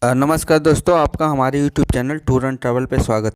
नमस्कार दोस्तों, आपका हमारे YouTube channel tour and travel पे स्वागत।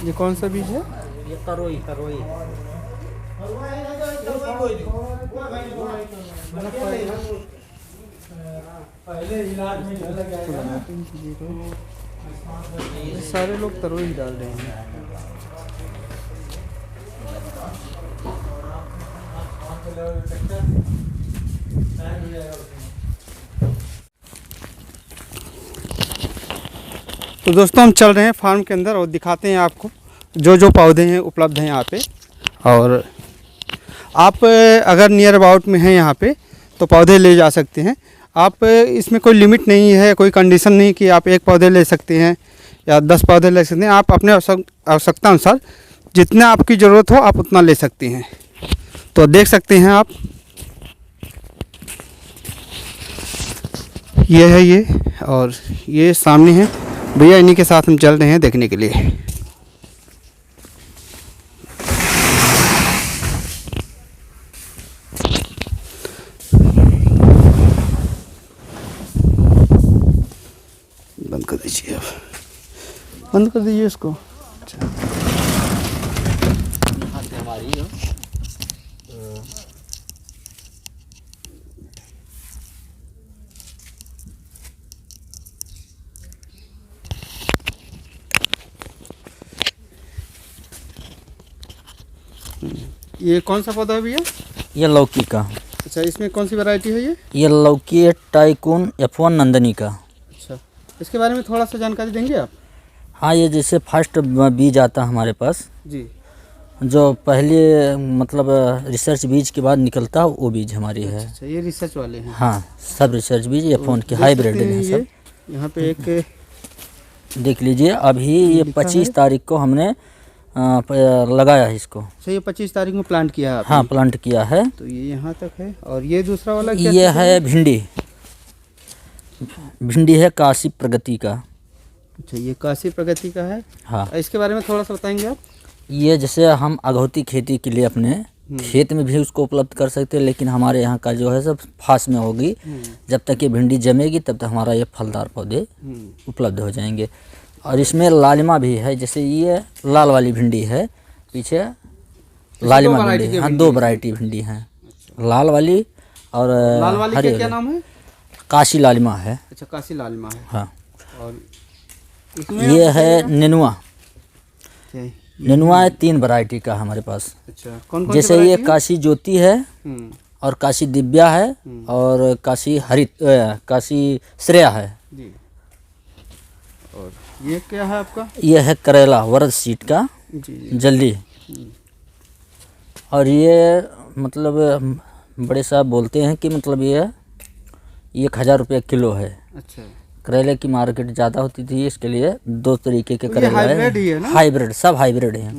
ये कौन सा बीज है? ये तरोई तरोई सारे लोग तरोई ही डाल रहे हैं। तो दोस्तों हम चल रहे हैं फार्म के अंदर और दिखाते हैं आपको जो जो पौधे हैं उपलब्ध हैं यहाँ पे। और आप अगर नियर अबाउट में हैं यहाँ पे तो पौधे ले जा सकते हैं आप। इसमें कोई लिमिट नहीं है, कोई कंडीशन नहीं कि आप एक पौधे ले सकते हैं या 10 पौधे ले सकते हैं। आप अपने आवश्यकता अनुसार जितना आपकी ज़रूरत हो आप उतना ले सकते हैं। तो देख सकते हैं आप, ये है ये, और ये सामने है भैया, इन्हीं के साथ हम चल रहे हैं देखने के लिए। बंद कर दीजिए, आप बंद कर दीजिए इसको। अच्छा, हमारी हो। ये कौन सा पौधा है भैया? ये लौकी का। अच्छा, इसमें कौन सी वैरायटी है ये? ये लौकी है टाइकून F1 नंदनी का। अच्छा, इसके बारे में थोड़ा सा जानकारी देंगे आप? हाँ, ये जैसे फर्स्ट बीज आता है हमारे पास, जी, जो पहले मतलब रिसर्च बीज के बाद निकलता है वो बीज हमारी है। अच्छा, ये रिसर्च वाले हैं। हाँ, सब रिसर्च बीज F1 के देख हाइब्रिड सकते हैं ये सब। यहाँ पे एक देख लीजिए, अभी ये लिखा 25 है। तारीख को हमने लगाया है इसको। अच्छा, ये 25 तारीख में प्लांट किया है आपने? हाँ, प्लांट किया है। तो ये यहाँ तक है। और ये दूसरा वाला क्या ये चीज़ है भिंडी। भिंडी है काशी प्रगति का। अच्छा, ये काशी प्रगति का है। हाँ, इसके बारे में थोड़ा सा बताएंगे आप? ये जैसे हम अघौती खेती के लिए अपने खेत में भी उसको उपलब्ध कर सकते हैं, लेकिन हमारे यहाँ का जो है सब फास में होगी। जब तक ये भिंडी जमेगी तब तक हमारा ये फलदार पौधे उपलब्ध हो जाएंगे। और इसमें लालिमा भी है, जैसे ये लाल वाली भिंडी है, पीछे लालिमा भिंडी है। हाँ, 2 वैरायटी भिंडी हैं, लाल वाली और लाल वाली हरी का क्या वाली। नाम है? काशी लालिमा है। अच्छा, काशी लालिमा है। हाँ, और इसमें ये आप है नेनुआ। बताइए। नेनुआ 3 वैरायटी का हमारे पास। अच्छा, कौन कौन जैसे ये काशी ज्योति है और काशी दिव्या है और काशी हरित काशी श्रेया है। जी। और ये क्या है आपका? ये है करेला वरद सीट का, जी। जल्दी। और ये मतलब बड़े साहब बोलते हैं कि मतलब ये 1000 रुपये किलो है। अच्छा, करेले की मार्केट ज़्यादा होती थी, इसके लिए 2 तरीके के तो ये करेला हाइब्रिड ही है ना? हाइब्रिड, सब हाइब्रिड हैं।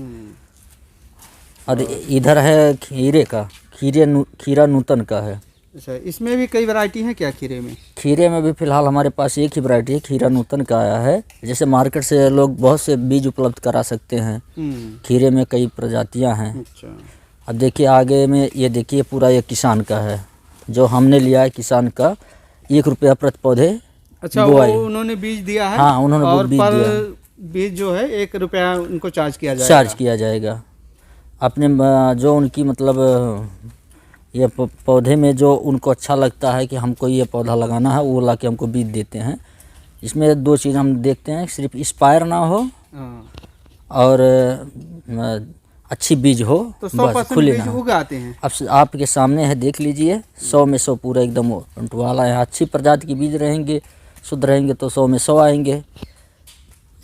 और इधर है खीरे का, खीरा नूतन का है। अच्छा, इसमें भी कई वैरायटी हैं क्या खीरे में? खीरे में भी फिलहाल हमारे पास एक ही वैरायटी है, खीरा नूतन का आया है। जैसे मार्केट से लोग बहुत से बीज उपलब्ध करा सकते हैं। खीरे में कई प्रजातियां हैं। अच्छा, अब देखिए आगे में ये देखिए पूरा ये किसान का है, जो हमने लिया है किसान का, 1 रुपया प्रति पौधे। अच्छा, वो उन्होंने बीज दिया है। हाँ, उन्होंने और बीज दिया है। बीज जो है 1 रुपया उनको चार्ज किया जाएगा। चार्ज किया जाएगा अपने जो उनकी मतलब ये पौधे में जो उनको अच्छा लगता है कि हमको ये पौधा लगाना है, वो ला के हमको बीज देते हैं। इसमें 2 चीज़ हम देखते हैं, सिर्फ एक्सपायर ना हो और अच्छी बीज हो, तो 100% खुले बीज ना हो। उगाते हैं। अब आपके सामने है, देख लीजिए, 100 में 100 पूरा एकदम वाला है। अच्छी प्रजाति के बीज रहेंगे, शुद्ध रहेंगे तो 100 में 100 आएंगे।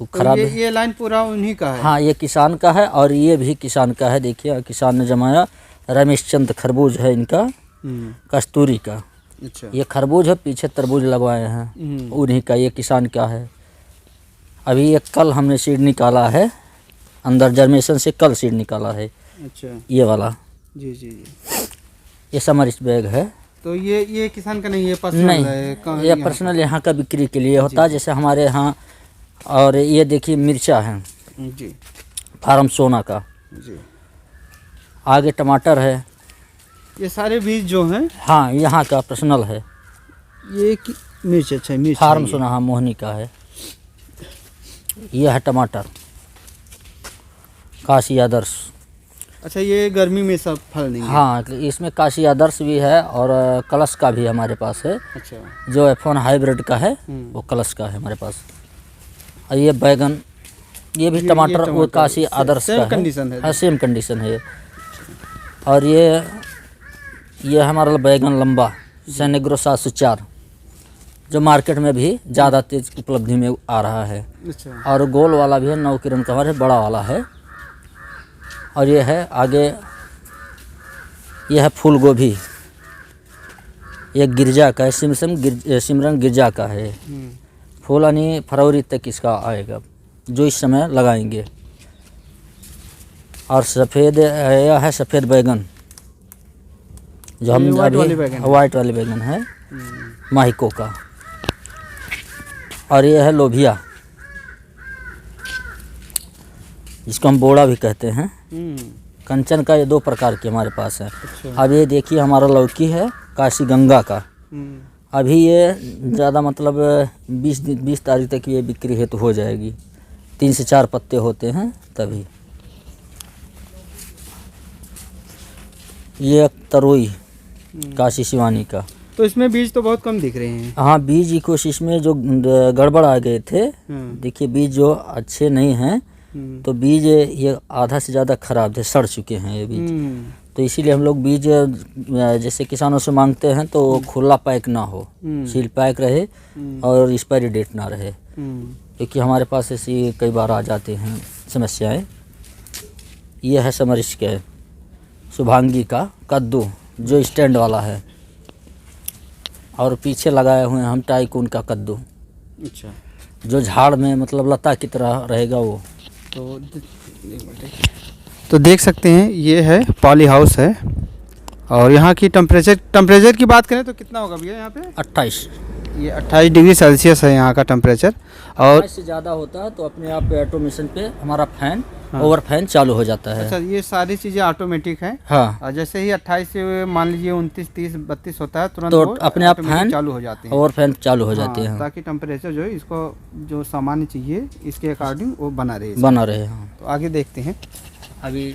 वो खराब तो ये लाइन पूरा उन्हीं का है। हाँ, ये किसान का है और ये भी किसान का है। देखिए किसान ने जमाया, रमेश चंद खरबूज है इनका, कस्तूरी का। अच्छा, ये खरबूज है, पीछे तरबूज लगवाए हैं उन्हीं का, ये किसान का है। अभी ये कल हमने सीड निकाला है, अंदर जर्मेशन से कल सीड निकाला है। अच्छा, ये वाला जी जी जी। ये समरिस बैग है। तो ये किसान का नहीं, ये पर्सनल नहीं, है। ये पर्सनल यहाँ का बिक्री के लिए होता है, जैसे हमारे यहाँ। और ये देखिए मिर्चा है जी, फार्म सोना का। जी। आगे टमाटर है। ये सारे बीज जो हैं, हाँ, यहाँ का पर्सनल है। ये मिर्च, अच्छा मिर्च फार्म है ये। सोना, हाँ, मोहनी का है। ये है टमाटर काशी आदर्श। अच्छा, ये गर्मी में सब फल नहीं है। हाँ, इसमें काशी आदर्श भी है और कलश का भी हमारे पास है। अच्छा, जो F1 हाइब्रिड का है वो कलश का है हमारे पास। और ये बैगन, ये भी टमाटर वो काशी आदर्श का है। कंडीशन है। हाँ, सेम कंडीशन है। और ये हमारा बैगन लंबा सेनेग्रो 704, जो मार्केट में भी ज़्यादा तेज उपलब्धि में आ रहा है। अच्छा, और गोल वाला भी है, 9 किरण का है, बड़ा वाला है। और ये है आगे, ये है फूल गोभी, ये गिरजा का है, सिमरन गिरजा का है। फूल यानी फरवरी तक इसका आएगा, जो इस समय लगाएंगे। और सफ़ेद यह है सफ़ेद बैगन, जो हम वाइट वाली बैगन है, माहिको का। और ये है लोभिया, जिसको हम बोड़ा भी कहते हैं। कंचन का ये 2 प्रकार के हमारे पास है। अच्छा। अब ये देखिए हमारा लौकी है काशी गंगा का। अभी ये ज़्यादा मतलब 20 तारीख तक ये बिक्री हेतु हो जाएगी। 3 से 4 पत्ते होते हैं तभी। ये तरोई काशी शिवानी का। तो इसमें बीज तो बहुत कम दिख रहे हैं। हाँ, बीज कोशिश में जो गड़बड़ आ गए थे, देखिए बीज जो अच्छे नहीं हैं, तो बीज ये आधा से ज़्यादा ख़राब थे, सड़ चुके हैं ये बीज। तो इसीलिए हम लोग बीज जैसे किसानों से मांगते हैं तो खुला पैक ना हो, सील पैक रहे और एक्सपायरी डेट ना रहे, क्योंकि हमारे पास ऐसी कई बार आ जाते हैं समस्याएं। ये है समरिश के शुभांगी का कद्दू, जो स्टैंड वाला है। और पीछे लगाए हुए हैं हम टाइकून का कद्दू। अच्छा, जो झाड़ में मतलब लता की तरह रहेगा वो। तो देख सकते हैं ये है पॉली हाउस है। और यहाँ की टेम्परेचर की बात करें तो कितना होगा भैया यहाँ पे? 28। ये 28 डिग्री सेल्सियस है यहाँ का टेम्परेचर। और इससे ज़्यादा होता है तो अपने आप पे ऑटोमेशन पे हमारा फैन, ओवर फैन चालू हो जाता है। अच्छा, ये सारी चीज़ें ऑटोमेटिक हैं। हाँ, और जैसे ही 28 से मान लीजिए 29, 30, 32 होता है, तुरंत तो वो अपने आप automatic फैन चालू हो जाते हैं। ओवर फैन चालू हो जाते हाँ, हैं, ताकि टेम्परेचर जो है इसको जो सामान्य चाहिए इसके अकॉर्डिंग वो बना रहे। बना रहे। हाँ, तो आगे देखते हैं। अभी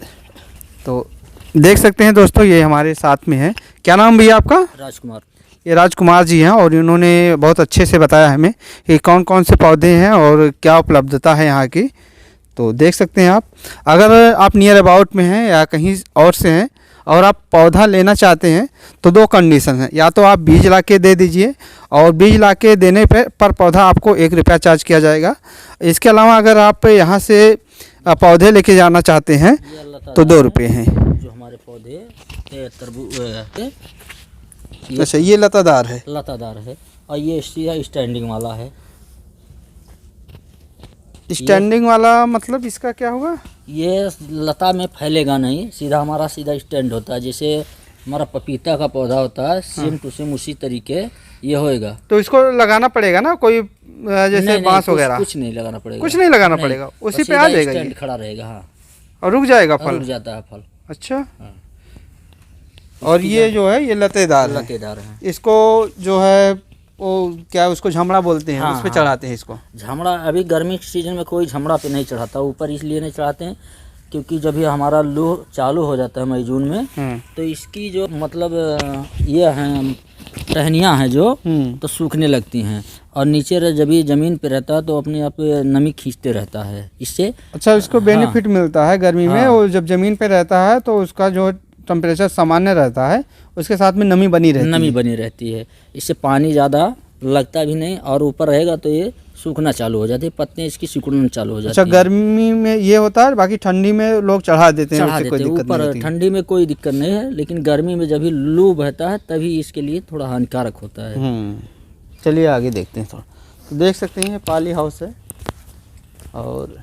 तो देख सकते हैं दोस्तों, ये हमारे साथ में है। क्या नाम भैया आपका? राजकुमार। ये राजकुमार जी हैं और इन्होंने बहुत अच्छे से बताया हमें कि कौन कौन से पौधे हैं और क्या उपलब्धता है यहाँ की। तो देख सकते हैं आप, अगर आप नियर अबाउट में हैं या कहीं और से हैं और आप पौधा लेना चाहते हैं तो 2 कंडीशन है। या तो आप बीज ला के दे दीजिए, और बीज ला के देने पर पौधा आपको 1 रुपया चार्ज किया जाएगा। इसके अलावा अगर आप यहाँ से पौधे लेके जाना चाहते हैं तो 2 रुपये हैं। जो हमारे पौधे अच्छा, ये लतादार है। लतादार है। और ये स्टैंडिंग वाला है। स्टैंडिंग वाला मतलब इसका क्या होगा? ये लता में फैलेगा नहीं, सीधा हमारा सीधा स्टैंड होता है। जैसे हमारा पपीता का पौधा होता है, सेम टू सेम उसी तरीके ये होएगा। तो इसको लगाना पड़ेगा ना कोई जैसे नहीं, बांस वगैरह? कुछ नहीं लगाना पड़ेगा। कुछ नहीं लगाना पड़ेगा, उसी पे आ जाएगा स्टैंड ये खड़ा रहेगा। हाँ, और रुक जाएगा और फल? रुक जाता है फल। अच्छा। हाँ। और ये जो है ये लतेदार है, लतेदार है। इसको जो है वो क्या उसको झमड़ा बोलते हैं, हाँ, उस पे हाँ। चढ़ाते हैं इसको? झमड़ा अभी गर्मी के सीजन में कोई झमड़ा पे नहीं चढ़ाता, ऊपर इसलिए नहीं चढ़ाते हैं क्योंकि जब ये हमारा लू चालू हो जाता है मई जून में, तो इसकी जो मतलब ये हैं टहनियाँ हैं जो तो सूखने लगती हैं, और नीचे जब ये ज़मीन पे रहता है तो अपने आप नमी खींचते रहता है इससे। अच्छा, इसको बेनिफिट मिलता है गर्मी में, और जब ज़मीन पे रहता है तो उसका जो टेम्परेचर सामान्य रहता है, उसके साथ में नमी बनी रहती है। इससे पानी ज़्यादा लगता भी नहीं, और ऊपर रहेगा तो ये सूखना चालू हो जाती है, पत्ते इसकी सिकुड़ना चालू हो जाती है। अच्छा, गर्मी में ये होता है, बाकी ठंडी में लोग चढ़ा देते हैं, उससे कोई दिक्कत नहीं होती? ठंडी में कोई दिक्कत नहीं है, लेकिन गर्मी में जब भी लू बहता है तभी इसके लिए थोड़ा हानिकारक होता है। चलिए आगे देखते हैं थोड़ा। तो देख सकते हैं पॉली हाउस है। और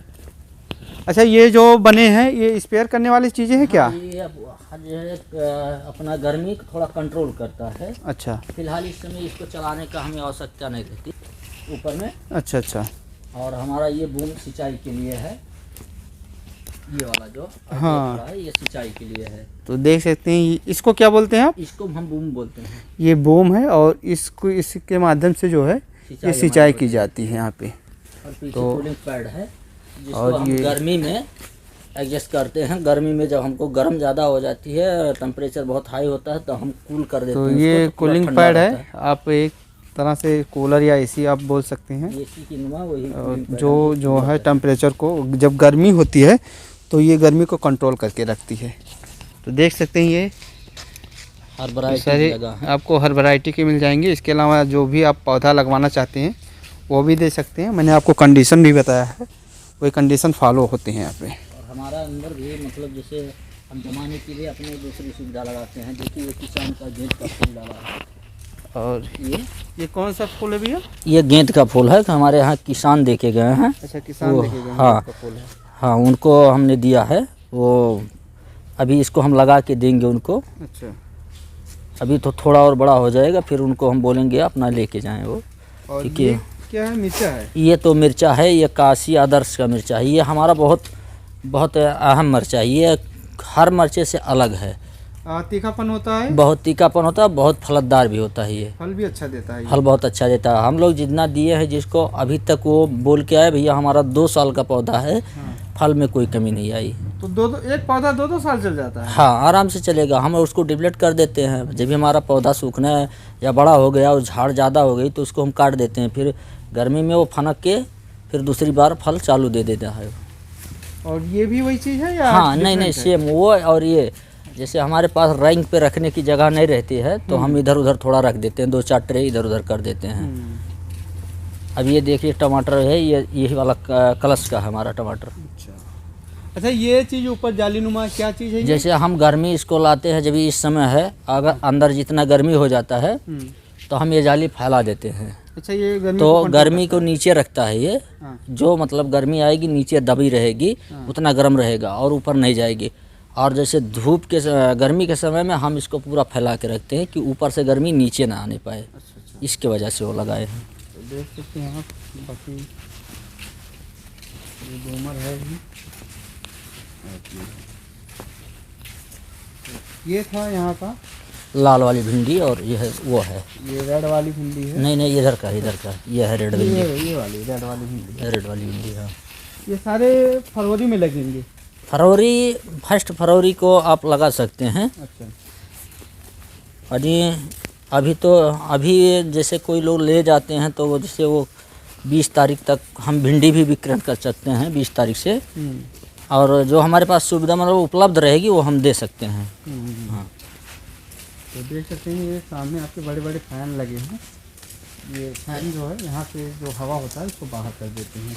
अच्छा, ये जो बने हैं ये स्पेयर करने वाली चीज़ें हैं क्या? ये जो है अपना गर्मी को थोड़ा कंट्रोल करता है। अच्छा, फिलहाल इस समय इसको चलाने का हमें आवश्यकता नहीं रहती ऊपर में। अच्छा अच्छा। और हमारा ये बूम सिंचाई के लिए है, ये वाला जो हाँ। खड़ा है ये सिंचाई के लिए है। तो देख सकते हैं इसको क्या बोलते हैं आप? इसको हम बूम बोलते हैं। ये बूम है, और इसके माध्यम से जो है ये सिंचाई की जाती है यहाँ पे। और पीछे कूलिंग पैड है जिसको और हम गर्मी में एडजस्ट करते हैं। गर्मी में जब हमको गर्म ज़्यादा हो जाती है, टेम्परेचर बहुत हाई होता है, तो हम कूल कर देते तो हैं। ये उसको, कूलिंग ठंडा पैड रहता है, आप एक तरह से कूलर या एसी आप बोल सकते हैं। एसी की नुमा वही और cooling pad जो है टेम्परेचर को जब गर्मी होती है तो ये गर्मी को कंट्रोल करके रखती है। तो देख सकते हैं ये हर वैरायटी सारे की जगह है। आपको हर वैरायटी के मिल जाएंगे। इसके अलावा जो भी आप पौधा लगवाना चाहते हैं वो भी दे सकते हैं। मैंने आपको कंडीशन भी बताया है, वही कंडीशन फॉलो होते हैं यहाँ पे। और हमारा अंदर भी मतलब जैसे हम जमाने के लिए अपने दूसरी सुविधा लगाते हैं, जो कि ये किसान का गेंद का फूल डाला है। और ये कौन सा फूल है भैया? ये गेंद का फूल है, हमारे यहाँ किसान देके गए हैं। अच्छा, किसान देखे गए हैं, हाँ का फूल है। हाँ, उनको हमने दिया है, वो अभी इसको हम लगा के देंगे उनको। अच्छा, अभी तो थोड़ा और बड़ा हो जाएगा, फिर उनको हम बोलेंगे अपना लेके जाएं वो। और ठीक ये है। क्या है? मिर्चा है? ये तो मिर्चा है, ये काशी आदर्श का मिर्चा है। ये हमारा बहुत अहम मिर्चा है, ये हर मिर्चे से अलग है। तीखापन होता है? बहुत तीखापन होता है, बहुत फलदार भी होता है। ये फल भी अच्छा देता है? फल बहुत अच्छा देता है। हम लोग जितना दिए हैं जिसको, अभी तक वो बोल के आए भैया हमारा 2 साल का पौधा है, फल में कोई कमी नहीं आई। तो एक पौधा 2-2 साल चल जाता है? हाँ, आराम से चलेगा। हम उसको डिप्लेट कर देते हैं। जब भी हमारा पौधा सूखना है या बड़ा हो गया और झाड़ ज़्यादा हो गई तो उसको हम काट देते हैं, फिर गर्मी में वो फनक के फिर दूसरी बार फल चालू दे देता है। और ये भी वही चीज़ है या? हाँ, नहीं सेम वो। और ये जैसे हमारे पास रैंक पे रखने की जगह नहीं रहती है तो हम इधर उधर थोड़ा रख देते हैं, 2-4 ट्रे इधर उधर कर देते हैं। अब ये देखिए टमाटर है, ये यही वाला कलश का है हमारा टमाटर। अच्छा, ये चीज़ ऊपर जालीनुमा क्या चीज़ है ये? जैसे हम गर्मी इसको लाते हैं, जब इस समय है, अगर अंदर जितना गर्मी हो जाता है तो हम ये जाली फैला देते हैं। अच्छा, ये गर्मी तो को गर्मी को नीचे रखता है ये। हाँ। जो मतलब गर्मी आएगी नीचे दबी रहेगी, उतना गर्म रहेगा और ऊपर नहीं जाएगी। और जैसे धूप के गर्मी के समय में हम इसको पूरा फैला के रखते हैं कि ऊपर से गर्मी नीचे ना आने पाए। अच्छा। इसके वजह से वो लगाए हैं। तो देख सकते हैं आप, बाकी ये डोमर है भी। ये था यहाँ का लाल वाली भिंडी, और ये है वो है, ये रेड वाली भिंडी है। नहीं इधर का ये है रेड भिंडी, ये वाली रेड वाली भिंडी, रेड वाली भिंडी। हाँ, ये सारे फरवरी में लगेंगे? 1 फरवरी को आप लगा सकते हैं। अच्छा। अभी जैसे कोई लोग ले जाते हैं तो वो जैसे वो 20 तारीख तक हम भिंडी भी विक्रय कर सकते हैं, 20 तारीख से। और जो हमारे पास सुविधा मतलब उपलब्ध रहेगी वो हम दे सकते हैं। हाँ, तो देख सकते हैं ये सामने आपके बड़े बड़े फैन लगे हैं। ये फैन जो है यहाँ से जो हवा होता है उसको बाहर कर देते हैं।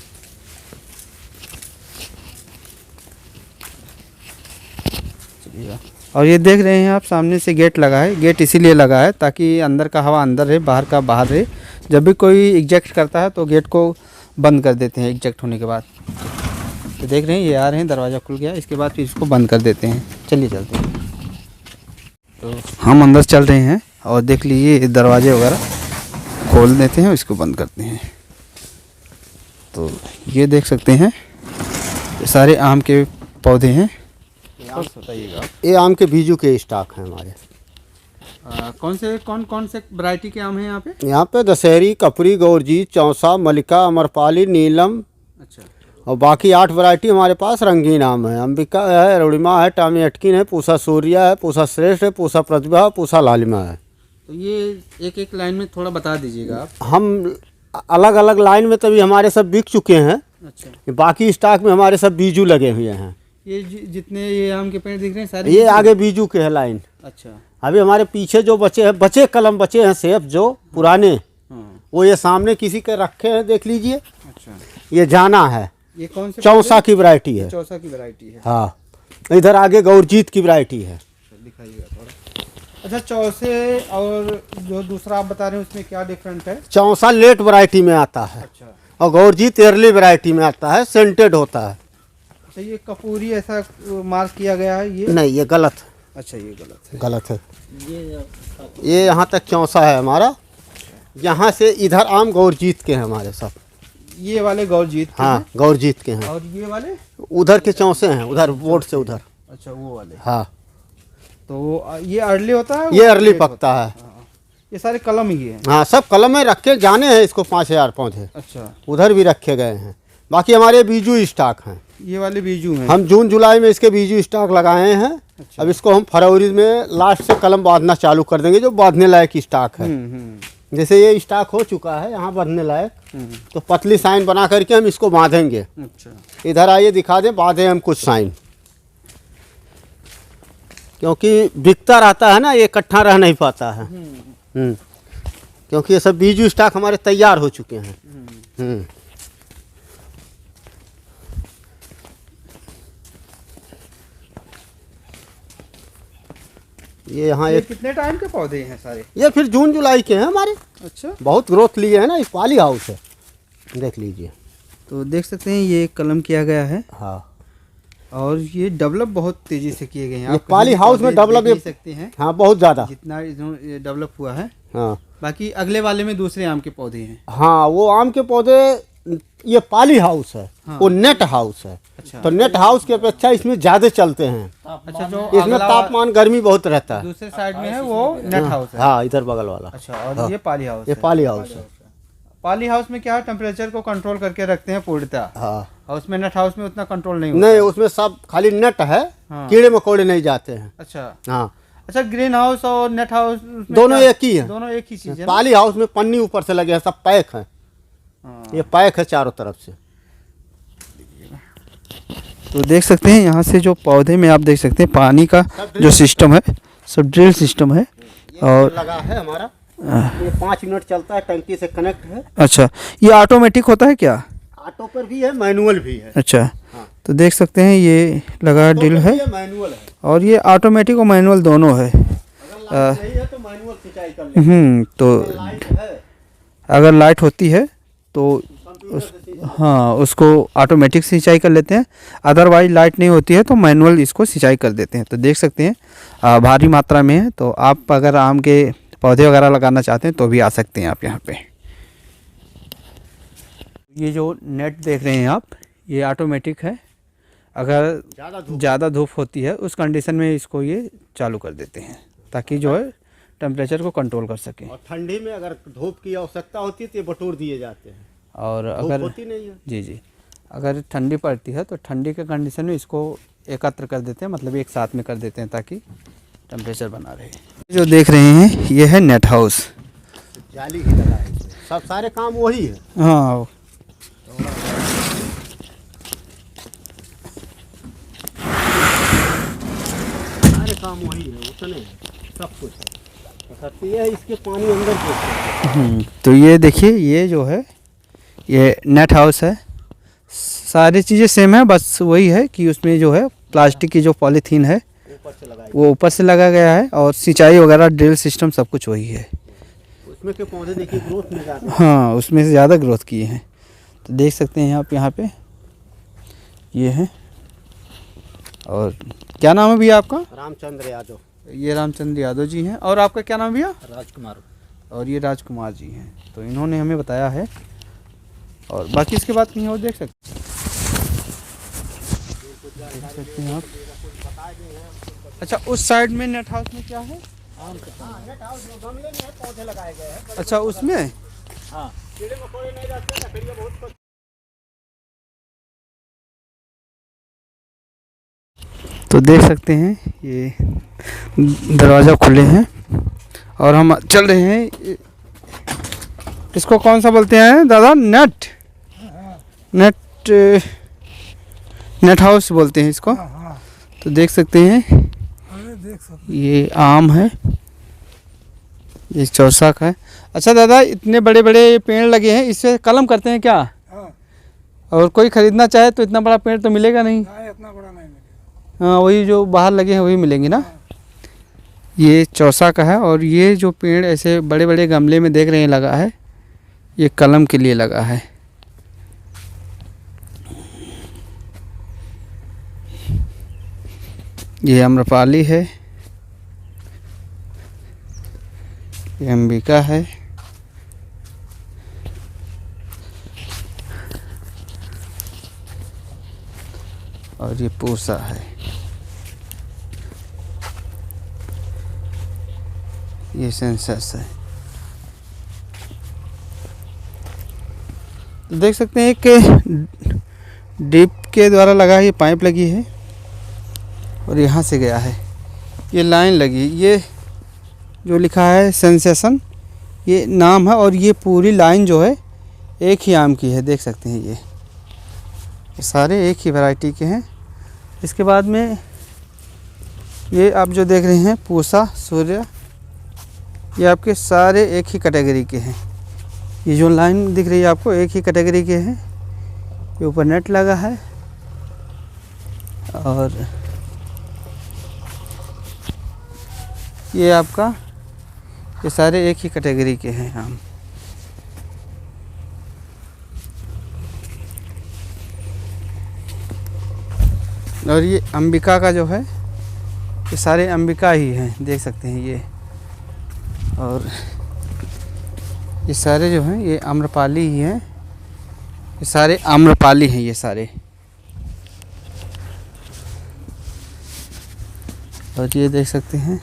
चलिए, और ये देख रहे हैं आप सामने से गेट लगा है। गेट इसीलिए लगा है ताकि अंदर का हवा अंदर रहे, बाहर का बाहर रहे। जब भी कोई इजेक्ट करता है तो गेट को बंद कर देते हैं इजेक्ट होने के बाद। तो देख रहे हैं ये आ रहे हैं, दरवाज़ा खुल गया, इसके बाद फिर इसको बंद कर देते हैं। चलिए चलते हैं। तो हम अंदर चल रहे हैं और देख लीजिए दरवाजे वगैरह खोल देते हैं, इसको बंद करते हैं। तो ये देख सकते हैं ये सारे आम के पौधे हैं। बताइएगा, ये आम के बीजू के स्टॉक हैं हमारे। कौन कौन से वैरायटी के आम हैं यहाँ पे? यहाँ पे दशहरी, कपरी, गौरजीत, चौसा, मलिका, अमरपाली, नीलम अच्छा, और बाकी 8 वैरायटी हमारे पास रंगीन आम है। अंबिका है, रुड़िमा है, टामी अटकिन है, पूसा सूर्या है, पूसा श्रेष्ठ है, पूसा प्रतिभा, पूसा लालिमा है। तो ये एक एक लाइन में थोड़ा बता दीजिएगा आप। हम अलग अलग लाइन में तभी हमारे सब बिक चुके हैं। अच्छा, बाकी स्टॉक में हमारे सब बीजू लगे हुए हैं। ये जितने ये आम के पेड़ दिख रहे हैं सारे ये आगे बीजू के है लाइन। अच्छा, अभी हमारे पीछे जो बचे कलम बचे हैं सेब जो पुराने, हाँ, वो ये सामने किसी के रखे हैं, देख लीजिए। अच्छा, ये जाना है, ये कौन से चौसा की वैरायटी है। चौसा की वैरायटी है। हाँ, इधर आगे गौरजीत की वैरायटी है। दिखाइएगा थोड़ा। अच्छा, चौसे और जो दूसरा आप बता रहे हैं उसमें क्या डिफरेंट है? चौसा लेट वैरायटी में आता है अच्छा, और गौरजीत अर्ली वैरायटी में आता है, सेंटेड होता है। अच्छा, ये कपूरी ऐसा मार्क किया गया है ये? नहीं, ये गलत है। अच्छा, ये गलत है। गलत है। ये यहाँ तक चौसा है हमारा, यहाँ से इधर आम गौरजीत के हैं हमारे सब। ये वाले गौरजीत के हाँ, गौरजीत के हैं। हैं। और ये वाले उधर के चौसे हैं, उधर बोर्ड से उधर। अच्छा, वो वाले। हाँ, तो ये अर्ली होता है? ये वो अर्ली लेट होता पकता है। हाँ, ये सारे कलम ही हैं। हाँ, सब कलम में रखे जाने हैं इसको 5000 पौधे। अच्छा, उधर भी रखे गए हैं। बाकी हमारे बीजू स्टॉक हैं। ये वाले बीजू हैं। हम जून जुलाई में इसके बीजू स्टॉक लगाए हैं। अच्छा। अब इसको हम फरवरी में लास्ट से कलम बांधना चालू कर देंगे, जो बांधने लायक स्टॉक है। जैसे ये स्टॉक हो चुका है यहाँ बांधने लायक, तो पतली साइन बना करके हम इसको बांधेंगे। अच्छा, इधर आइए दिखा दें, बांधे हम कुछ साइन, क्योंकि बिकता रहता है ना, ये इकट्ठा रह नहीं पाता है। क्योंकि ये सब बीजू स्टॉक हमारे तैयार हो चुके हैं। ये यहाँ ये एक, कितने टाइम के पौधे हैं सारे? ये फिर जून जुलाई के हैं हमारे। अच्छा, बहुत ग्रोथ लिए है ना, ये पाली हाउस है, देख लीजिए। तो देख सकते हैं ये कलम किया गया है। हाँ, और ये डेवलप बहुत तेजी से किए गए हैं। ये आप पाली कहीं हाउस में पौधे डेवलप देख नहीं सकते हैं हाँ, बहुत ज़्यादा। जितना ये डेवलप हुआ है। हाँ बाकी अगले वाले में दूसरे आम के पौधे हैं। हाँ, वो आम के पौधे, ये पाली हाउस है। हाँ। वो नेट हाउस है। अच्छा, तो नेट हाउस की अपेक्षा इसमें ज़्यादा चलते हैं। अच्छा, जो इसमें अगला तापमान गर्मी बहुत रहता है। दूसरे साइड में है वो नेट हाउस है। हाँ, इधर बगल वाला। अच्छा, और ये पाली हाउस ये है। पाली हाउस है। पाली हाउस में क्या है, टेम्परेचर को कंट्रोल करके रखते हैं पूर्णतः। हाँ, और उसमें नेट हाउस में उतना कंट्रोल नहीं होता। नहीं, उसमें सब खाली नेट है। हाँ। कीड़े मकोड़े नहीं जाते हैं। अच्छा, हाँ, अच्छा, ग्रीन हाउस और नेट हाउस उसमें दोनों क्या- एक ही है। दोनों एक ही चीज है ना? पाली हाउस में पन्नी ऊपर से लगे हैं, सब पैक है। हाँ। ये पैक है चारों तरफ से। तो देख सकते हैं यहाँ से जो पौधे में आप देख सकते हैं पानी का जो सिस्टम है, सब ड्रिल सिस्टम है। और लगा है हमारा, ये 5 मिनट चलता है, टंकी से कनेक्ट है। अच्छा, ये ऑटोमेटिक होता है क्या? ऑटो पर भी है, मैनुअल भी है। अच्छा, हाँ। तो देख सकते हैं ये लगा ड्रिल है। ये मैनुअल है। और ये ऑटोमेटिक और मैनुअल दोनों है। अगर लाइट नहीं है तो मैनुअल सिंचाई कर ले। तो लाइट है, अगर लाइट होती है तो हाँ, उसको ऑटोमेटिक सिंचाई कर लेते हैं। अदरवाइज लाइट नहीं होती है तो मैनुअल इसको सिंचाई कर देते हैं। तो देख सकते हैं भारी मात्रा में है। तो आप अगर आम के पौधे वगैरह लगाना चाहते हैं तो भी आ सकते हैं आप यहाँ पे। ये जो नेट देख रहे हैं आप, ये ऑटोमेटिक है। अगर ज़्यादा धूप होती है उस कंडीशन में इसको ये चालू कर देते हैं, ताकि जो है टेम्परेचर को कंट्रोल कर सकें। और ठंडी में अगर धूप की आवश्यकता होती है तो ये बटोर दिए जाते हैं। और धूप अगर होती नहीं है। जी, अगर ठंडी पड़ती है तो ठंडी के कंडीशन में इसको एकत्र कर देते हैं, मतलब एक साथ में कर देते हैं ताकि टेम्परेचर बना रहे। जो देख रहे हैं ये है नेट हाउस। जाली ही लगा है इसमें। सब सारे काम वही है। हाँ, सारे काम वही है, उतने सब कुछ है। बस ये है, इसके पानी अंदर पहुंचता है। तो ये देखिए, ये जो है ये नेट हाउस है। सारी चीज़ें सेम है, बस वही है कि उसमें जो है प्लास्टिक की जो पॉलीथीन है ऊपर से लगाई, वो ऊपर से लगा गया है। और सिंचाई वगैरह ड्रिल सिस्टम सब कुछ वही है। उसमें के पौधे देखिए ग्रोथ में जाते हैं। हाँ, उसमें से ज़्यादा ग्रोथ किए हैं। तो देख सकते हैं आप यहाँ पे ये है। और क्या नाम है भैया आपका? रामचंद्र यादव। ये रामचंद्र यादव जी हैं। और आपका क्या नाम भैया? राजकुमार। और ये राजकुमार जी हैं। तो इन्होंने हमें बताया है, और बाकी इसके बाद कहीं और देख सकते हैं आप। अच्छा, उस साइड में नेट हाउस में क्या है? नेट हाउस में गमले में है, पौधे लगाए गए हैं। अच्छा, उसमें हाँ, कीड़े मकोड़े नहीं रहते, लकड़ियाँ बहुत। तो देख सकते हैं ये दरवाज़ा खुले हैं और हम चल रहे हैं। इसको कौन सा बोलते हैं दादा? नेट नेट हाउस बोलते हैं इसको। तो देख सकते हैं ये आम है, ये चौसा का है। अच्छा दादा, इतने बड़े बड़े पेड़ लगे हैं, इससे कलम करते हैं क्या? और कोई खरीदना चाहे तो इतना बड़ा पेड़ तो मिलेगा नहीं? इतना बड़ा नहीं मिलेगा। हाँ, वही जो बाहर लगे हैं वही मिलेंगे ना। ये चौसा का है, और ये जो पेड़ ऐसे बड़े बड़े गमले में देख रहे हैं लगा है, ये कलम के लिए लगा है। ये आम्रपाली है, ये अंबिका है, और ये पूसा है। ये सेंसस है। तो देख सकते हैं एक डिप के द्वारा लगा है, ये पाइप लगी है और यहाँ से गया है, ये लाइन लगी। ये जो लिखा है सेंसेशन, ये नाम है, और ये पूरी लाइन जो है एक ही आम की है। देख सकते हैं ये सारे एक ही वैरायटी के हैं। इसके बाद में ये आप जो देख रहे हैं पूसा, सूर्य, ये आपके सारे एक ही कैटेगरी के हैं। ये जो लाइन दिख रही है आपको एक ही कैटेगरी के हैं। ये ऊपर नेट लगा है, और ये आपका ये सारे एक ही कैटेगरी के हैं आम। और ये अंबिका का जो है, ये सारे अंबिका ही हैं, देख सकते हैं ये। और ये सारे जो हैं ये आम्रपाली ही हैं, ये सारे आम्रपाली हैं ये सारे। और ये देख सकते हैं,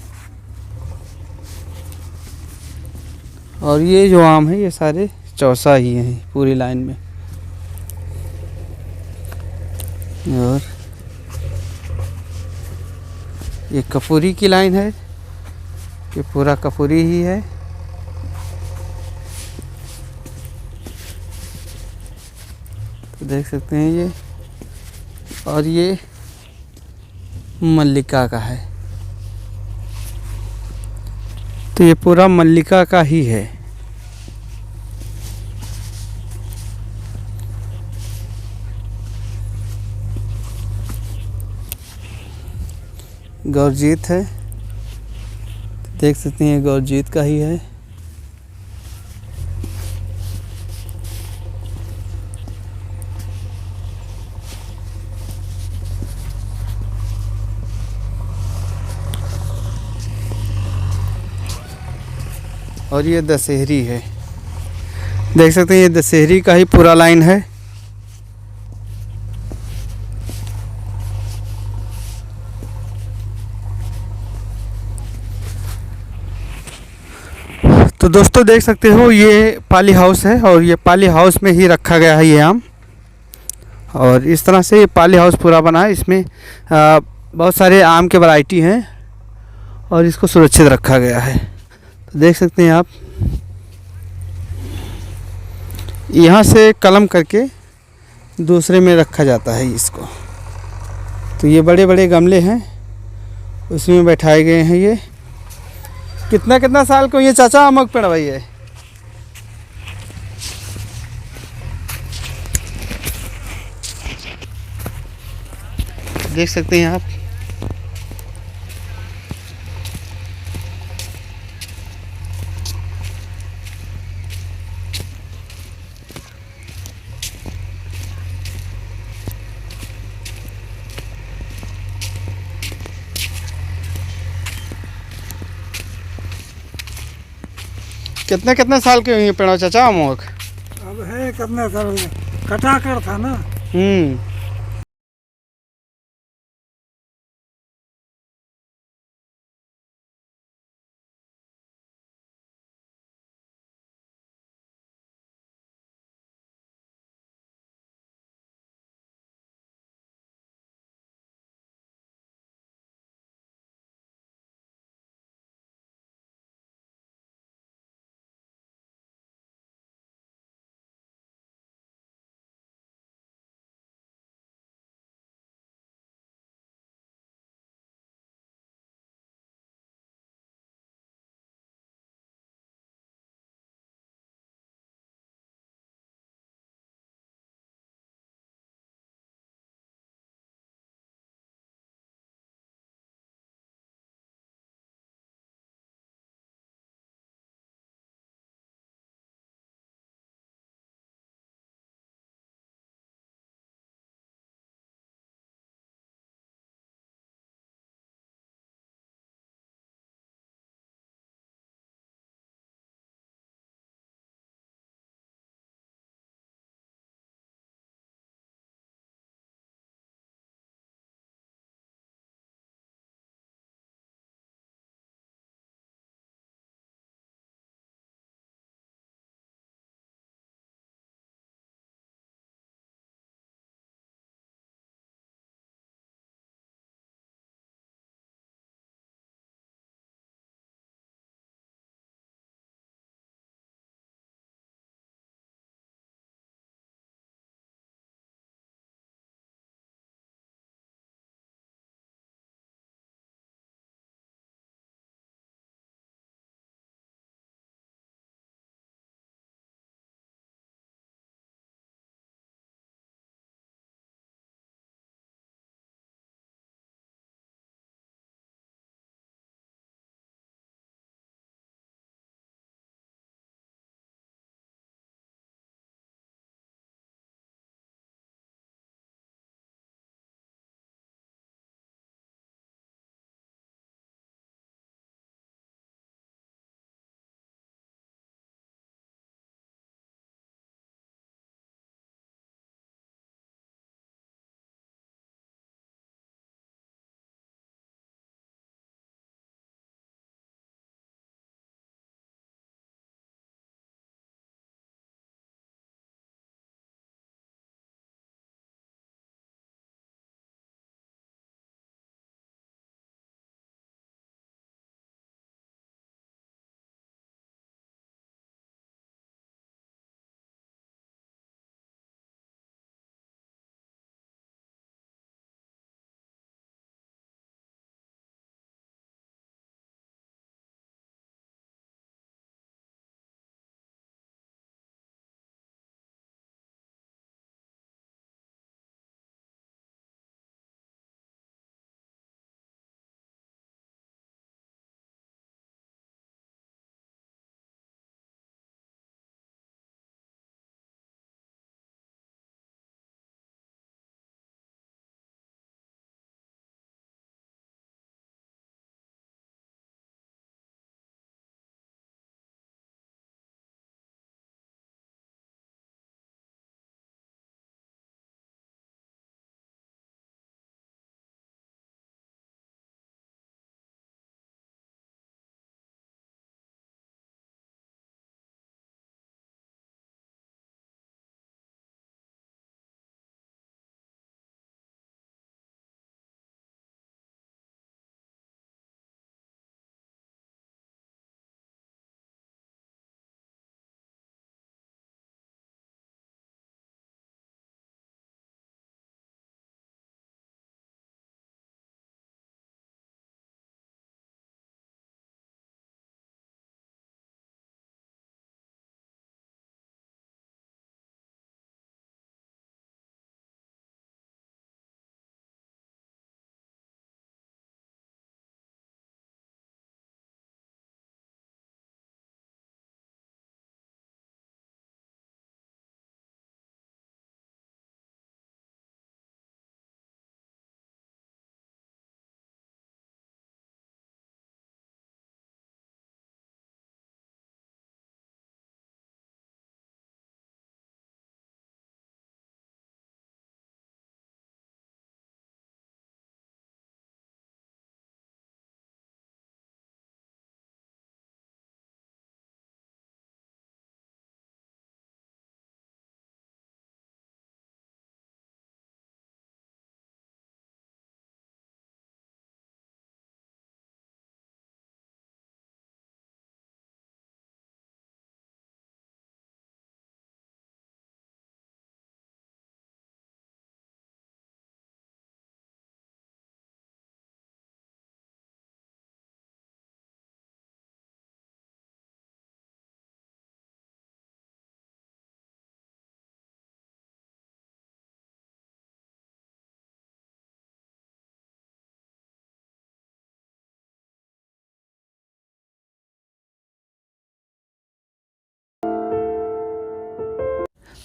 और ये जो आम है ये सारे चौसा ही हैं पूरी लाइन में। और ये कपूरी की लाइन है, ये पूरा कपूरी ही है। तो देख सकते हैं ये, और ये मल्लिका का है। तो ये पूरा मल्लिका का ही है। गौरजीत है, देख सकते हैं गौरजीत का ही है। और ये दशहरी है, देख सकते हैं ये दशहरी का ही पूरा लाइन है। तो दोस्तों देख सकते हो ये पाली हाउस है, और ये पाली हाउस में ही रखा गया है ये आम। और इस तरह से ये पाली हाउस पूरा बना है। इसमें बहुत सारे आम के वैरायटी हैं, और इसको सुरक्षित रखा गया है। तो देख सकते हैं आप, यहाँ से कलम करके दूसरे में रखा जाता है इसको। तो ये बड़े बड़े गमले हैं, उसमें बैठाए गए हैं। ये कितना साल को ये चाचा आमक पेड़ भाई है? देख सकते हैं आप, कितने कितने साल के हुए पेड़ चाचा अमोक? अब है कितने साल कटा कर था ना। हम्म।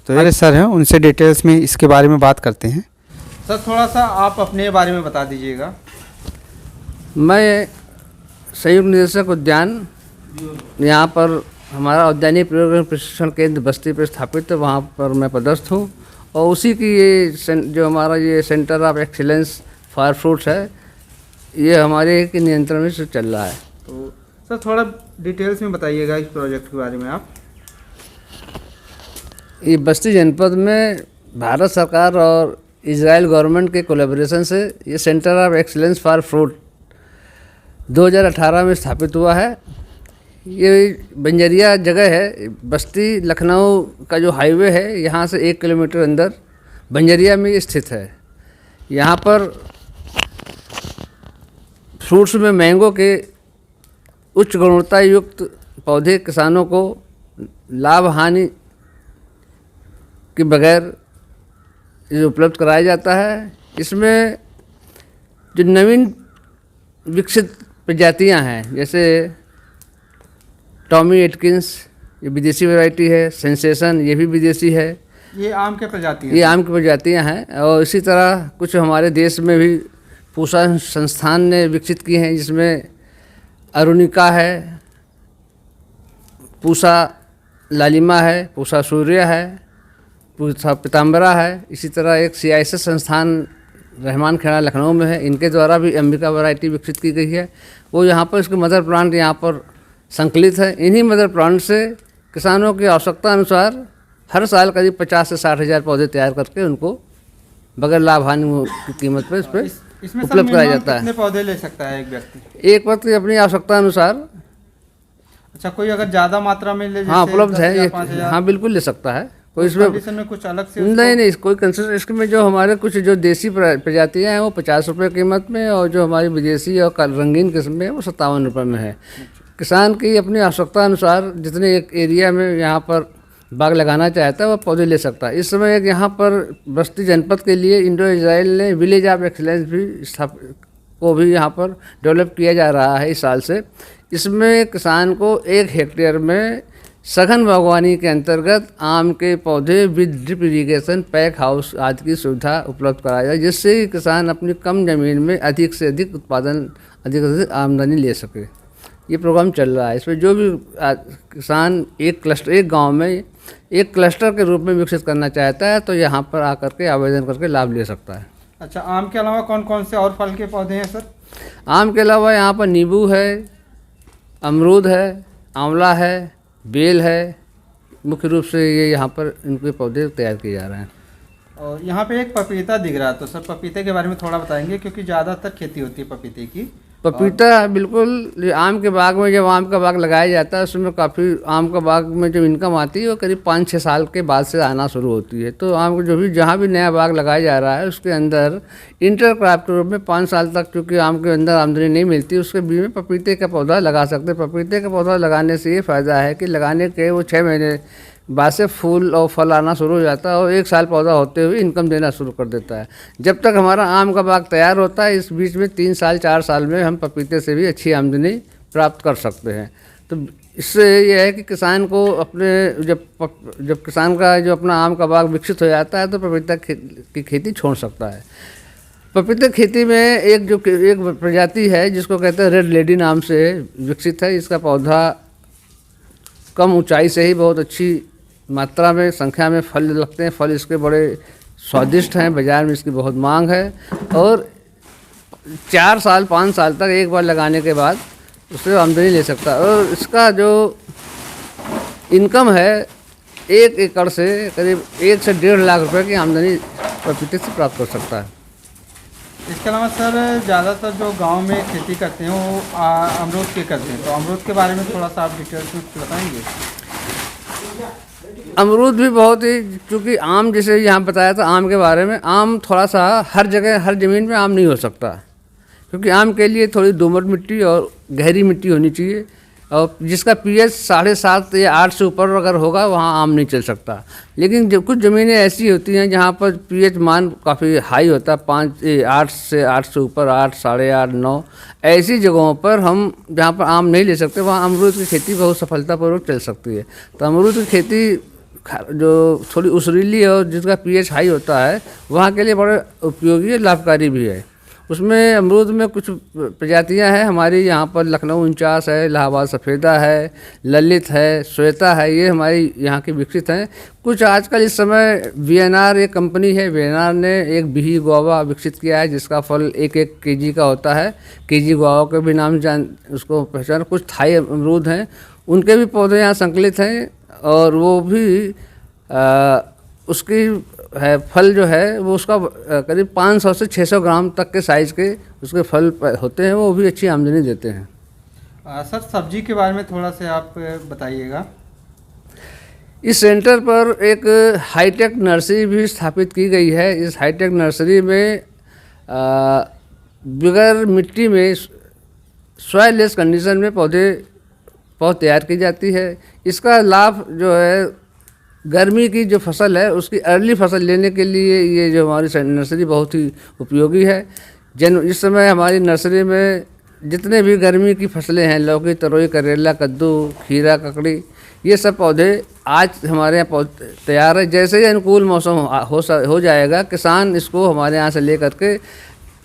तो ये सर हैं, उनसे डिटेल्स में इसके बारे में बात करते हैं। सर थोड़ा सा आप अपने बारे में बता दीजिएगा। मैं संयुक्त निदेशक उद्यान, यहाँ पर हमारा उद्यानिक प्रयोग प्रशिक्षण केंद्र बस्ती पर स्थापित है, वहाँ पर मैं पदस्थ हूँ। और उसी की ये जो हमारा ये centre of excellence for fruits है, ये हमारे के नियंत्रण में से चल रहा है। तो सर थोड़ा डिटेल्स में बताइएगा इस प्रोजेक्ट के बारे में आप। ये बस्ती जनपद में भारत सरकार और इजराइल गवर्नमेंट के कोलैबोरेशन से ये centre of excellence for fruit 2018 में स्थापित हुआ है। ये बंजरिया जगह है, बस्ती लखनऊ का जो हाईवे है, यहाँ से 1 किलोमीटर अंदर बंजरिया में ये स्थित है। यहाँ पर फ्रूट्स में मैंगो के उच्च गुणवत्ता युक्त पौधे किसानों को लाभ हानि के बगैर ये उपलब्ध कराया जाता है। इसमें जो नवीन विकसित प्रजातियां हैं, जैसे टॉमी एटकिंस, ये विदेशी वैरायटी है, सेंसेशन ये भी विदेशी है, ये आम के प्रजाति ये आम की प्रजातियां हैं। और इसी तरह कुछ हमारे देश में भी पूसा संस्थान ने विकसित की हैं, जिसमें अरुणिका है, पूसा लालिमा है, पूसा सूर्य है, पूसा पीताम्बरा है। इसी तरह एक CISS संस्थान रहमान खेड़ा लखनऊ में है, इनके द्वारा भी अंबिका वैरायटी विकसित की गई है। वो यहाँ पर इसके मदर प्लांट यहाँ पर संकलित है। इन्हीं मदर प्लांट से किसानों की आवश्यकता अनुसार हर साल करीब 50 से 60 हज़ार पौधे तैयार करके उनको बगैर लाभ हानि की कीमत पर इस पर इसमें उपलब्ध कराया जाता है। कितने पौधे ले सकता है एक व्यक्ति? एक व्यक्ति अपनी आवश्यकता अनुसार, अच्छा, कोई अगर ज़्यादा मात्रा में ले, हाँ, उपलब्ध है, 5,000 हाँ बिल्कुल ले सकता है। कोई कंडीशन इसमें में कुछ अलग से नहीं, कोई कंसेशन। इसमें जो हमारे कुछ जो देसी प्रजातियां हैं वो 50 रुपये कीमत में, और जो हमारी विदेशी और रंगीन किस्म है वो 57 रुपये में है। किसान की अपनी आवश्यकता अनुसार जितने एक एरिया में यहाँ पर बाग लगाना चाहता है वो पौधे ले सकता है। इस समय एक यहाँ पर बस्ती जनपद के लिए इंडो इजराइल ने विलेज ऑफ एक्सीलेंस भी को भी यहाँ पर डेवलप किया जा रहा है इस साल से। इसमें किसान को 1 हेक्टेयर में सघन बागवानी के अंतर्गत आम के पौधे with drip irrigation, pack house आदि की सुविधा उपलब्ध कराया जाए, जिससे किसान अपनी कम ज़मीन में अधिक से अधिक उत्पादन, अधिक से अधिक आमदनी ले सके। ये प्रोग्राम चल रहा है। इसमें जो भी किसान एक गांव में एक क्लस्टर के रूप में विकसित करना चाहता है तो यहाँ पर आकर के आवेदन करके लाभ ले सकता है। अच्छा, आम के अलावा कौन कौन से और फल के पौधे हैं सर? आम के अलावा यहाँ पर नींबू है, अमरूद है, आंवला है, बेल है। मुख्य रूप से ये यहाँ पर इनके पौधे तैयार किए जा रहे हैं। और यहाँ पे एक पपीता दिख रहा है, तो सर पपीते के बारे में थोड़ा बताएंगे, क्योंकि ज़्यादातर खेती होती है पपीते की। पपीता बिल्कुल आम के बाग में, जब आम का बाग लगाया जाता है उसमें काफ़ी आम का बाग में जो इनकम आती है वो करीब 5-6 साल के बाद से आना शुरू होती है। तो आम को जो भी जहाँ भी नया बाग लगाया जा रहा है उसके अंदर इंटर क्रॉप के रूप में 5 साल तक चूँकि आम के अंदर आमदनी नहीं मिलती, उसके बीच में पपीते का पौधा लगा सकते हैं। पपीते का पौधा लगाने से ये फ़ायदा है कि लगाने के वो 6 महीने बाद से फूल और फल आना शुरू हो जाता है और 1 साल पौधा होते हुए इनकम देना शुरू कर देता है। जब तक हमारा आम का बाग तैयार होता है, इस बीच में 3 साल 4 साल में हम पपीते से भी अच्छी आमदनी प्राप्त कर सकते हैं। तो इससे यह है कि किसान को अपने जब किसान का जो अपना आम का बाग विकसित हो जाता है तो पपीता की खेती छोड़ सकता है। पपीते खेती में एक प्रजाति है जिसको कहते हैं रेड लेडी नाम से विकसित है। इसका पौधा कम ऊंचाई से ही बहुत अच्छी मात्रा में संख्या में फल लगते हैं। फल इसके बड़े स्वादिष्ट हैं, बाज़ार में इसकी बहुत मांग है और 4 साल 5 साल तक एक बार लगाने के बाद उससे आमदनी ले सकता है। और इसका जो इनकम है 1 एकड़ से करीब 1 से 1.5 लाख रुपए की आमदनी पपीते से प्राप्त कर सकता है। इसके अलावा सर ज़्यादातर जो गांव में खेती करते हैं वो अमरूद के करते हैं, तो अमरूद के बारे में थोड़ा सा आप डिटेल्स में बताएंगे? अमरूद भी बहुत ही, चूँकि आम जैसे यहाँ बताया था आम के बारे में, आम थोड़ा सा हर जगह हर ज़मीन में आम नहीं हो सकता, क्योंकि आम के लिए थोड़ी दोमट मिट्टी और गहरी मिट्टी होनी चाहिए और जिसका pH 7.5 या 8 से ऊपर अगर होगा वहाँ आम नहीं चल सकता। लेकिन जो कुछ ज़मीनें ऐसी होती हैं जहाँ पर pH मान काफ़ी हाई होता है, 8 से ऊपर, 8, 8.5, 9, ऐसी जगहों पर हम जहाँ पर आम नहीं ले सकते वहाँ अमरूद की खेती बहुत सफलतापूर्वक चल सकती है। तो अमरूद की खेती जो थोड़ी उसरीली और जिसका pH हाई होता है वहाँ के लिए बड़े उपयोगी है, लाभकारी भी है। उसमें अमरूद में कुछ प्रजातियां हैं हमारी यहाँ पर, लखनऊ 49 है, इलाहाबाद सफ़ेदा है, ललित है, श्वेता है, ये हमारी यहाँ की विकसित हैं। कुछ आजकल इस समय वीएनआर एक कंपनी है, वीएनआर ने एक बिही गुआवा विकसित किया है जिसका फल 1-1 केजी का होता है। केजी गुआवा के भी नाम जान उसको पहचान। कुछ थाई अमरूद हैं, उनके भी पौधे यहाँ संकलित हैं और वो भी उसकी है फल जो है वो उसका करीब 500 से 600 ग्राम तक के साइज़ के उसके फल होते हैं, वो भी अच्छी आमदनी देते हैं। सर सब्जी के बारे में थोड़ा सा आप बताइएगा। इस सेंटर पर एक हाईटेक नर्सरी भी स्थापित की गई है। इस हाईटेक नर्सरी में बगैर मिट्टी में सॉइललेस कंडीशन में पौधे तैयार की जाती है। इसका लाभ जो है गर्मी की जो फसल है उसकी अर्ली फसल लेने के लिए ये जो हमारी नर्सरी बहुत ही उपयोगी है। इस समय हमारी नर्सरी में जितने भी गर्मी की फसलें हैं, लौकी, तरोई, करेला, कद्दू, खीरा, ककड़ी, ये सब पौधे आज हमारे यहाँ तैयार है। जैसे ही अनुकूल मौसम हो जाएगा, किसान इसको हमारे यहाँ से ले करके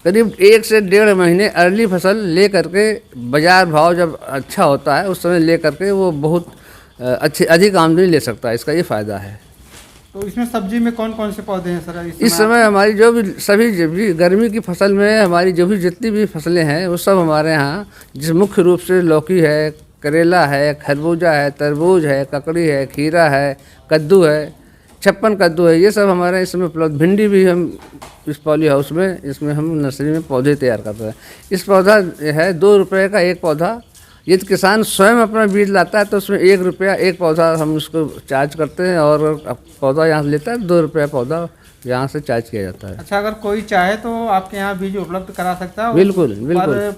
करीब 1 से 1.5 महीने अर्ली फसल ले करके बाज़ार भाव जब अच्छा होता है उस समय ले करके वो बहुत अधिक आमदनी ले सकता है। इसका ये फ़ायदा है। तो इसमें सब्जी में कौन कौन से पौधे हैं सर? इस समय हमारी जो भी गर्मी की फसल में हमारी जितनी भी फसलें हैं वो सब हमारे यहाँ, जिस मुख्य रूप से लौकी है, करेला है, खरबूजा है, तरबूज है, ककड़ी है, खीरा है, कद्दू है, 56 कद्दू है, ये सब हमारे इसमें उपलब्ध। भिंडी भी हम इस पॉली हाउस में इसमें हम नर्सरी में पौधे तैयार करते हैं। इस पौधा है 2 रुपये का एक पौधा। यदि किसान स्वयं अपना बीज लाता है तो उसमें 1 रुपया एक पौधा हम उसको चार्ज करते हैं और पौधा यहाँ से लेता है 2 रुपया पौधा यहाँ से चार्ज किया जाता है। अच्छा, अगर कोई चाहे तो आपके यहाँ बीज उपलब्ध करा सकता है? बिल्कुल बिल्कुल।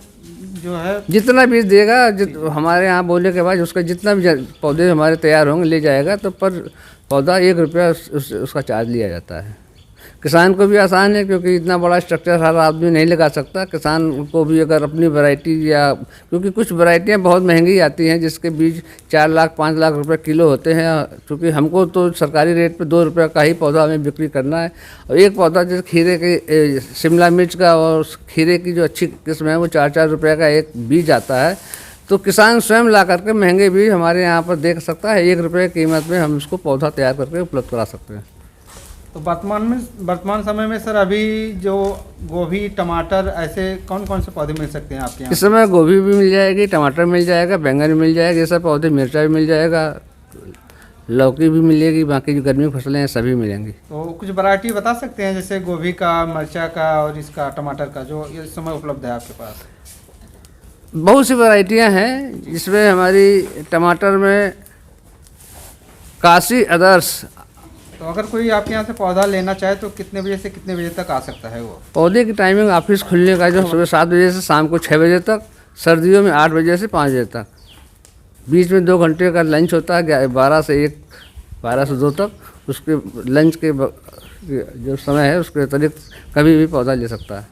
जो है जितना बीज देगा हमारे यहाँ बोलने के बाद उसका जितना भी पौधे हमारे तैयार होंगे ले जाएगा तो पर पौधा 1 रुपया उसका चार्ज लिया जाता है। किसान को भी आसान है क्योंकि इतना बड़ा स्ट्रक्चर हर आदमी नहीं लगा सकता। किसान को भी अगर अपनी वैरायटी या क्योंकि कुछ वैरायटियाँ बहुत महंगी आती हैं जिसके बीज 4 लाख 5 लाख रुपए किलो होते हैं, क्योंकि हमको तो सरकारी रेट पे 2 रुपये का ही पौधा हमें बिक्री करना है। और एक पौधा जैसे खीरे के शिमला मिर्च का और खीरे की जो अच्छी किस्म है वो 4-4 रुपये का एक बीज आता है। तो किसान स्वयं ला करके महंगे बीज हमारे यहाँ पर देख सकता है। 1 रुपये की कीमत में हम उसको पौधा तैयार करके उपलब्ध करा सकते हैं। तो वर्तमान समय में सर अभी जो गोभी, टमाटर, ऐसे कौन कौन से पौधे मिल सकते हैं आपके यहाँ? इस समय गोभी भी मिल जाएगी, टमाटर मिल जाएगा, बैंगन भी मिल जाएगा, ये सब पौधे, मिर्चा भी मिल जाएगा, लौकी भी मिलेगी, बाकी जो गर्मी की फसलें हैं सभी मिलेंगी। तो कुछ वैरायटी बता सकते हैं जैसे गोभी का, मिर्चा का और इसका टमाटर का जो इस समय उपलब्ध है आपके पास? बहुत सी वैरायटियाँ हैं जिसमें हमारी टमाटर में काशी आदर्श। तो अगर कोई आपके यहाँ से पौधा लेना चाहे तो कितने बजे से कितने बजे तक आ सकता है वो? पौधे की टाइमिंग ऑफिस खुलने का जो सुबह 7 बजे से शाम को 6 बजे तक, सर्दियों में 8 बजे से 5 बजे तक। बीच में 2 घंटे का लंच होता है 12 से 1, 12 से 2 तक। उसके लंच के जो समय है उसके अतिरिक्त कभी भी पौधा ले सकता है।